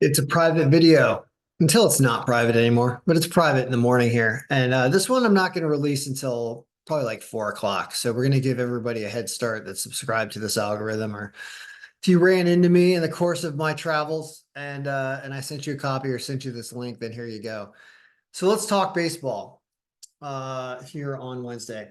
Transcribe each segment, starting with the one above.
It's a private video until it's not private anymore, but it's private in the morning here. And this one I'm not going to release until probably like 4 o'clock. So we're going to give everybody a head start that's subscribed to this algorithm. Or if you ran into me in the course of my travels and I sent you a copy or sent you this link, then here you go. So let's talk baseball here on Wednesday.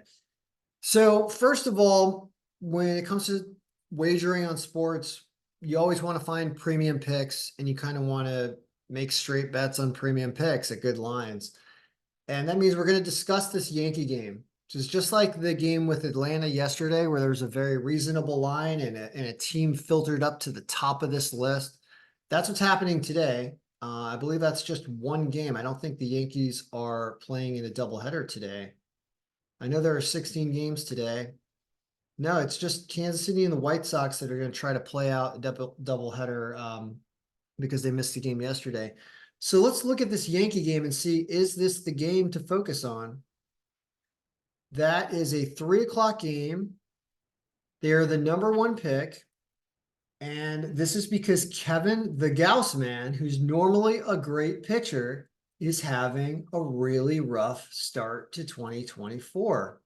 So first of all, when it comes to wagering on sports, you always want to find premium picks and you kind of want to make straight bets on premium picks at good lines. And that means we're going to discuss this Yankee game, which is just like the game with Atlanta yesterday, where there's a very reasonable line and a team filtered up to the top of this list. That's what's happening today. I believe that's just one game. I don't think the Yankees are playing in a doubleheader today. I know there are 16 games today. No, it's just Kansas City and the White Sox that are going to try to play out a double header because they missed the game yesterday. So let's look at this Yankee game and see, is this the game to focus on? That is a 3 o'clock game. They're the number one pick. And this is because Kevin, the Gauss man, who's normally a great pitcher, is having a really rough start to 2024.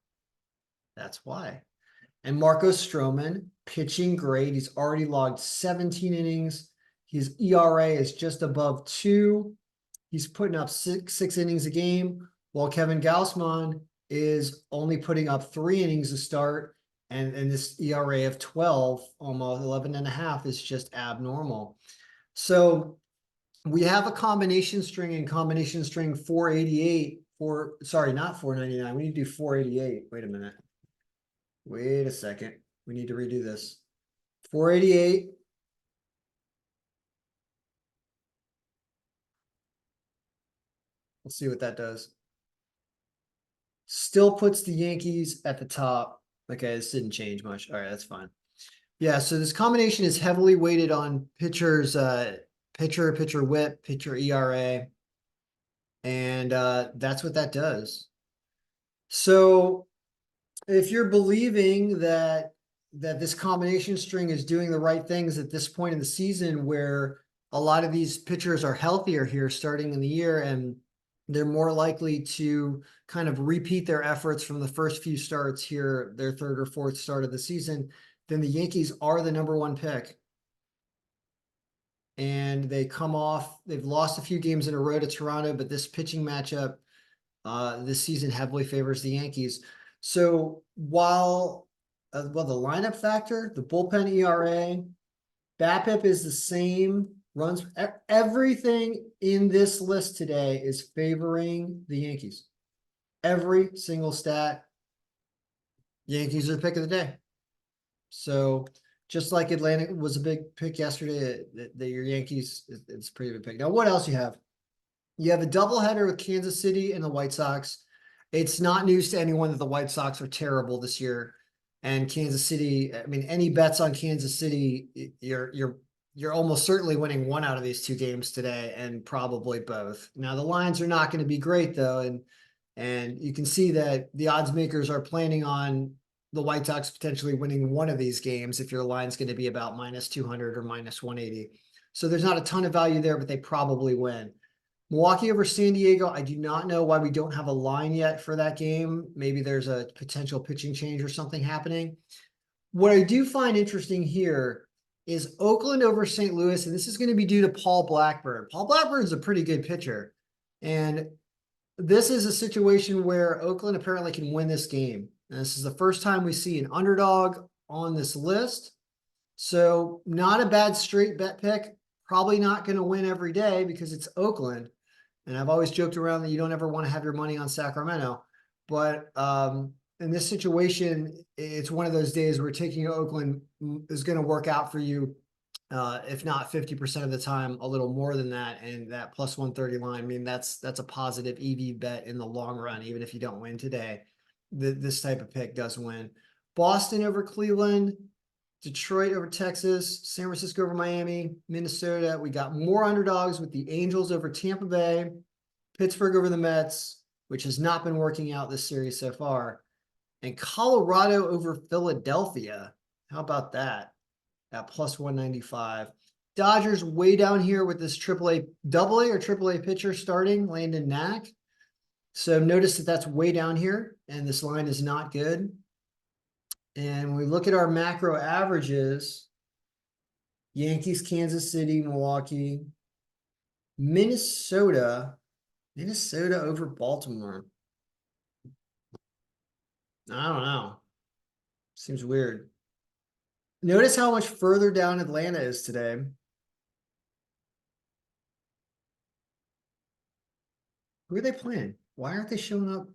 That's why. And Marcos Stroman pitching great. He's already logged 17 innings. His ERA is just above 2. He's putting up six innings a game, while Kevin Gausman is only putting up 3 innings to start. And this ERA of 12, almost 11 and a half, is just abnormal. So we have a combination string in combination string 488 not 499. We need to do 488. Wait a minute. Wait a second. We need to redo this. 488. Let's see what that does. Still puts the Yankees at the top. Okay, this didn't change much. All right, that's fine. Yeah, so this combination is heavily weighted on pitchers, pitcher whip, pitcher ERA, and that's what that does. So if you're believing that this combination string is doing the right things at this point in the season, where a lot of these pitchers are healthier here starting in the year and they're more likely to kind of repeat their efforts from the first few starts here, their third or fourth start of the season, then the Yankees are the number one pick. And they've lost a few games in a row to Toronto, but this pitching matchup this season heavily favors the Yankees. So while the lineup factor, the bullpen ERA, BABIP is the same. Runs everything in this list today is favoring the Yankees. Every single stat, Yankees are the pick of the day. So just like Atlanta was a big pick yesterday, your Yankees is a pretty big pick. Now, what else you have? You have a doubleheader with Kansas City and the White Sox. It's not news to anyone that the White Sox are terrible this year. And Kansas City, I mean, any bets on Kansas City, you're almost certainly winning one out of these two games today, and probably both. Now the lines are not going to be great though, and you can see that the odds makers are planning on the White Sox potentially winning one of these games if your line's going to be about minus 200 or minus 180. So there's not a ton of value there, but they probably win. Milwaukee over San Diego, I do not know why we don't have a line yet for that game. Maybe there's a potential pitching change or something happening. What I do find interesting here is Oakland over St. Louis, and this is going to be due to Paul Blackburn. Paul Blackburn is a pretty good pitcher, and this is a situation where Oakland apparently can win this game. And this is the first time we see an underdog on this list. So not a bad straight bet pick. Probably not going to win every day because it's Oakland. And I've always joked around that you don't ever want to have your money on Sacramento. But in this situation, it's one of those days where taking Oakland is going to work out for you, if not 50% of the time, a little more than that. And that plus 130 line, I mean, that's a positive EV bet in the long run, even if you don't win today. This type of pick does win. Boston over Cleveland. Detroit over Texas, San Francisco over Miami, Minnesota. We got more underdogs with the Angels over Tampa Bay, Pittsburgh over the Mets, which has not been working out this series so far, and Colorado over Philadelphia. How about that? At plus 195. Dodgers way down here with this AAA, AA or AAA pitcher starting, Landon Knack. So notice that that's way down here, and this line is not good. And when we look at our macro averages, Yankees, Kansas City, Milwaukee, Minnesota over Baltimore. I don't know. Seems weird. Notice how much further down Atlanta is today. Who are they playing? Why aren't they showing up?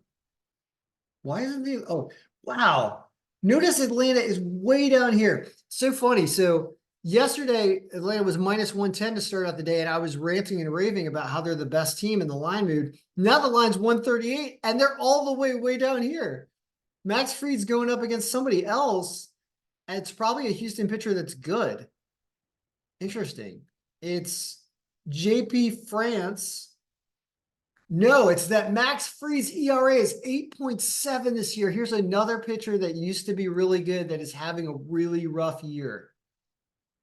Why isn't they? Oh, wow. Notice Atlanta is way down here. So funny. So yesterday, Atlanta was minus 110 to start out the day, and I was ranting and raving about how they're the best team in the line mood. Now the line's 138, and they're all the way down here. Max Fried's going up against somebody else, and it's probably a Houston pitcher that's good. Interesting. It's JP France. No, it's that Max Fried's ERA is 8.7 this year. Here's another pitcher that used to be really good that is having a really rough year.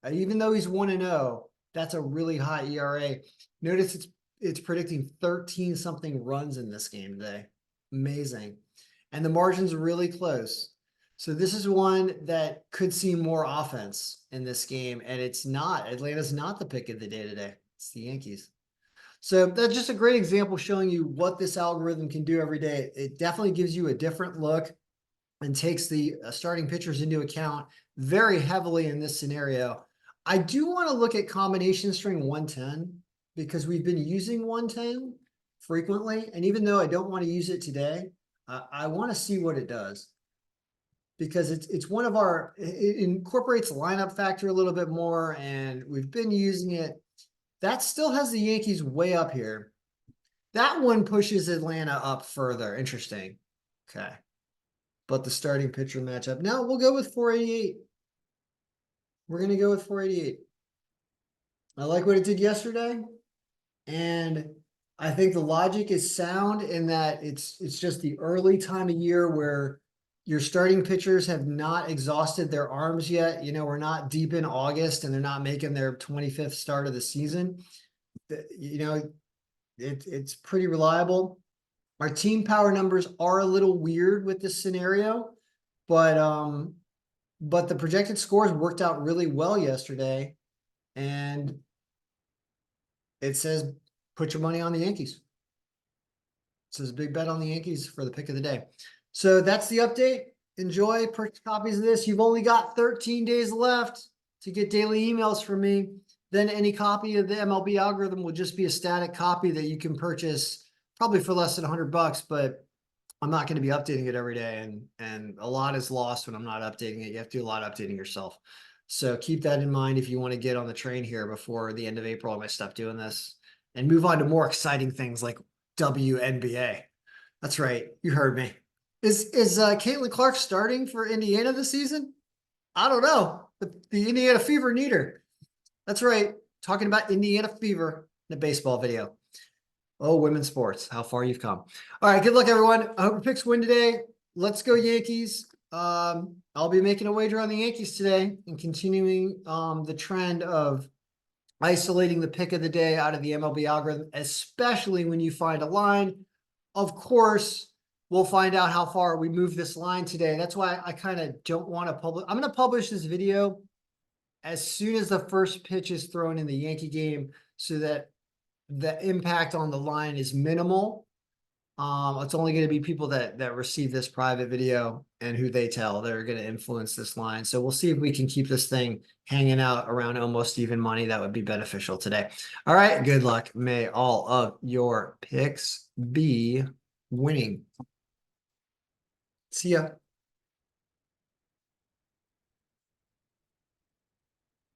Even though he's 1-0, that's a really high ERA. Notice it's predicting 13-something runs in this game today. Amazing. And the margin's really close. So this is one that could see more offense in this game, and it's not. Atlanta's not the pick of the day today. It's the Yankees. So that's just a great example showing you what this algorithm can do every day. It definitely gives you a different look and takes the starting pitchers into account very heavily in this scenario. I do want to look at combination string 110 because we've been using 110 frequently. And even though I don't want to use it today, I want to see what it does. Because it's one of our, it incorporates lineup factor a little bit more, and we've been using it. That still has the Yankees way up here. That one pushes Atlanta up further. Interesting. Okay. But the starting pitcher matchup. Now we'll go with 488. We're going to go with 488. I like what it did yesterday. And I think the logic is sound in that it's just the early time of year where your starting pitchers have not exhausted their arms yet. You know, we're not deep in August and they're not making their 25th start of the season. You know, it's pretty reliable. Our team power numbers are a little weird with this scenario, but the projected scores worked out really well yesterday. And it says, put your money on the Yankees. It says big bet on the Yankees for the pick of the day. So that's the update. Enjoy, purchase copies of this. You've only got 13 days left to get daily emails from me. Then any copy of the MLB algorithm will just be a static copy that you can purchase probably for less than $100, but I'm not going to be updating it every day. And a lot is lost when I'm not updating it. You have to do a lot of updating yourself. So keep that in mind if you want to get on the train here before the end of April. I might stop doing this and move on to more exciting things like WNBA. That's right. You heard me. Is Caitlin Clark starting for Indiana this season? I don't know. The Indiana Fever need her. That's right. Talking about Indiana Fever in a baseball video. Oh, women's sports. How far you've come. All right. Good luck, everyone. I hope your picks win today. Let's go Yankees. I'll be making a wager on the Yankees today and continuing the trend of isolating the pick of the day out of the MLB algorithm, especially when you find a line. Of course, we'll find out how far we move this line today. That's why I kind of don't want to publish. I'm going to publish this video as soon as the first pitch is thrown in the Yankee game so that the impact on the line is minimal. It's only going to be people that receive this private video and who they tell that are going to influence this line. So we'll see if we can keep this thing hanging out around almost even money. That would be beneficial today. All right. Good luck. May all of your picks be winning. See ya.